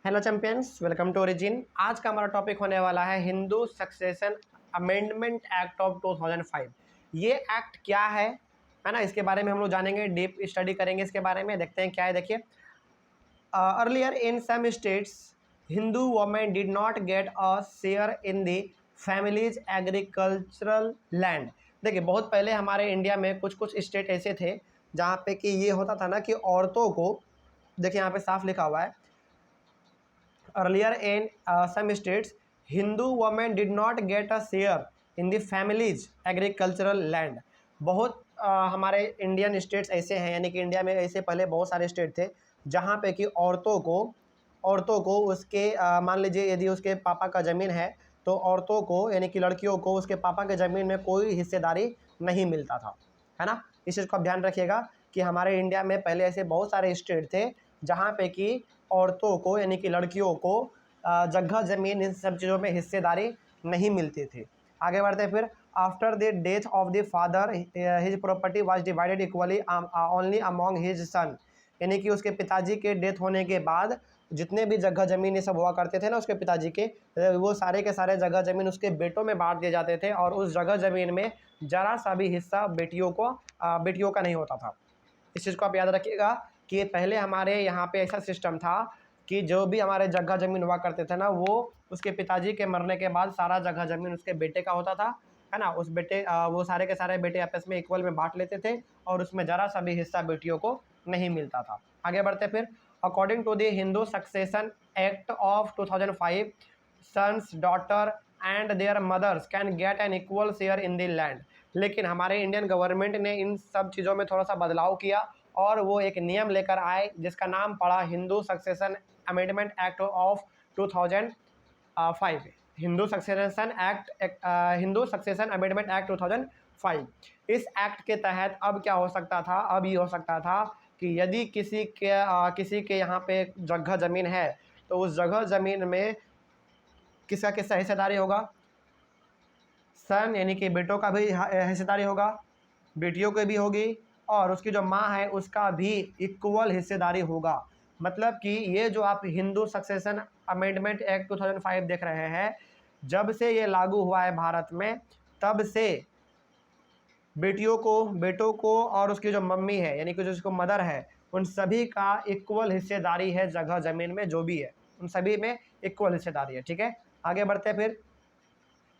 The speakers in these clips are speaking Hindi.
Hello champions, welcome to origin. आज का हमारा टॉपिक होने वाला है Hindu succession amendment act of 2005। ये एक्ट क्या है ना, इसके बारे में हम लोग जानेंगे, डीप स्टडी करेंगे इसके बारे में। देखते हैं क्या है। देखिए, earlier in some states Hindu women did not get a share in the families agricultural land. देखिए, बहुत पहले हमारे इंडिया में कुछ कुछ स्टेट ऐसे थे जहाँ पे कि ये होता था ना कि औरतों को, देखिए यहाँ पे साफ लिखा हुआ है, earlier in some states Hindu women did not get a share in the family's agricultural land। बहुत हमारे इंडियन स्टेट्स ऐसे हैं, यानी कि इंडिया में ऐसे पहले बहुत सारे स्टेट थे जहाँ पे कि औरतों को उसके मान लीजिए यदि उसके पापा का ज़मीन है तो औरतों को यानी कि लड़कियों को उसके पापा के ज़मीन में कोई हिस्सेदारी नहीं मिलता था, है ना। इस चीज़ को आप ध्यान रखिएगा कि हमारे इंडिया में पहले ऐसे बहुत सारे स्टेट थे जहाँ पे कि औरतों को यानी कि लड़कियों को जगह ज़मीन इन सब चीज़ों में हिस्सेदारी नहीं मिलती थी। आगे बढ़ते फिर, after the death of the father his property was divided equally only among his son. यानी कि उसके पिताजी के डेथ होने के बाद जितने भी जगह ज़मीन ये सब हुआ करते थे ना उसके पिताजी के, वो सारे के सारे जगह ज़मीन उसके बेटों में बांट दिए जाते थे और उस जगह ज़मीन में ज़रा सा भी हिस्सा बेटियों का नहीं होता था। इस चीज़ को आप याद रखिएगा कि पहले हमारे यहाँ पे ऐसा सिस्टम था कि जो भी हमारे जगह ज़मीन हुआ करते थे ना, वो उसके पिताजी के मरने के बाद सारा जगह ज़मीन उसके बेटे का होता था, है ना। उस बेटे वो सारे के सारे बेटे आपस में इक्वल में बांट लेते थे और उसमें ज़रा सा भी हिस्सा बेटियों को नहीं मिलता था। आगे बढ़ते फिर, according to the Hindu succession act of 2005 sons daughter and their mothers can get an equal share in the land. लेकिन हमारे इंडियन गवर्नमेंट ने इन सब चीज़ों में थोड़ा सा बदलाव किया और वो एक नियम लेकर आए जिसका नाम पड़ा Hindu succession amendment act of 2005। Hindu succession amendment act 2005। इस एक्ट के तहत अब क्या हो सकता था, अब ये हो सकता था कि यदि किसी के यहाँ पे जगह ज़मीन है तो उस जगह ज़मीन में किसका किसका हिस्सेदारी होगा, सन यानी कि बेटों का भी हिस्सेदारी होगा, बेटियों की भी होगी और उसकी जो माँ है उसका भी इक्वल हिस्सेदारी होगा। मतलब कि ये जो आप हिंदू सक्सेशन अमेंडमेंट एक्ट 2005 देख रहे हैं, जब से ये लागू हुआ है भारत में, तब से बेटों को और उसकी जो मम्मी है यानी कि जो उसको मदर है, उन सभी का इक्वल हिस्सेदारी है जगह ज़मीन में, जो भी है उन सभी में इक्वल हिस्सेदारी है। ठीक है, आगे बढ़ते हैं फिर,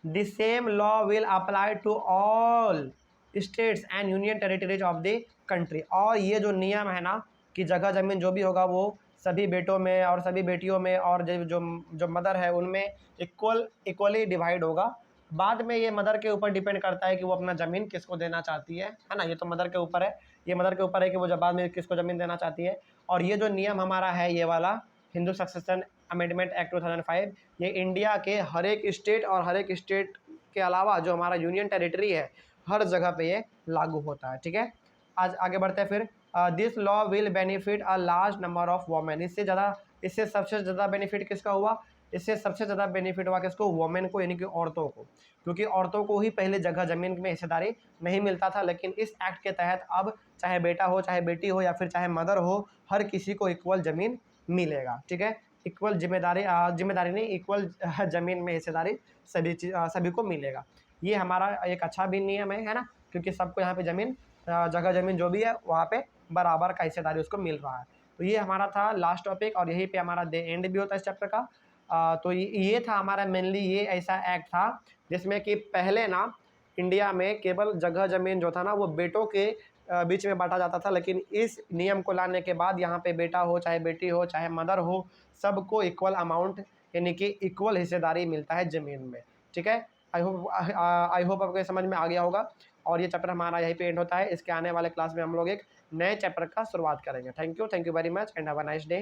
the same law will apply to all states and union territories of the country. और ये जो नियम है ना कि जगह ज़मीन जो भी होगा वो सभी बेटों में और सभी बेटियों में और जो मदर है उनमें इक्वली डिवाइड होगा। बाद में ये मदर के ऊपर डिपेंड करता है कि वो अपना ज़मीन किसको देना चाहती है ना। ये तो मदर के ऊपर है, ये मदर के ऊपर है कि वो जब बाद में किसको ज़मीन देना चाहती है। और ये जो नियम हमारा है, ये वाला हिंदू सक्सेशन अमेंडमेंट एक्ट 2005, ये इंडिया के हर एक स्टेट और हर एक स्टेट के अलावा जो हमारा यूनियन टेरिटरी है हर जगह पे ये लागू होता है। ठीक है, आज आगे बढ़ते हैं फिर, this law will benefit a large number of women. इससे सबसे ज़्यादा बेनिफिट किसका हुआ, इससे सबसे ज़्यादा बेनिफिट हुआ किसको, वोमेन को, यानी कि औरतों को, क्योंकि औरतों को ही पहले जगह ज़मीन में हिस्सेदारी नहीं मिलता था। लेकिन इस एक्ट के तहत अब चाहे बेटा हो, चाहे बेटी हो या फिर चाहे मदर हो, हर किसी को इक्वल ज़मीन मिलेगा। ठीक है, इक्वल जिम्मेदारी नहीं, इक्वल ज़मीन में हिस्सेदारी सभी को मिलेगा। ये हमारा एक अच्छा भी नियम है ना, क्योंकि सबको यहाँ पे ज़मीन जगह ज़मीन जो भी है वहाँ पे बराबर का हिस्सेदारी उसको मिल रहा है। तो ये हमारा था लास्ट टॉपिक और यहीं पे हमारा एंड भी होता है इस चैप्टर का। तो ये था हमारा मेनली, ये ऐसा एक्ट था जिसमें कि पहले ना इंडिया में केवल जगह ज़मीन जो था ना वो बेटों के बीच में बांटा जाता था। लेकिन इस नियम को लाने के बाद यहाँ पे बेटा हो, चाहे बेटी हो, चाहे मदर हो, सबको इक्वल अमाउंट यानी कि इक्वल हिस्सेदारी मिलता है ज़मीन में। ठीक है, आई होप आपको समझ में आ गया होगा। और ये चैप्टर हमारा यहीं पे एंड होता है। इसके आने वाले क्लास में हम लोग एक नए चैप्टर का शुरुआत करेंगे। Thank you very much and have a nice day.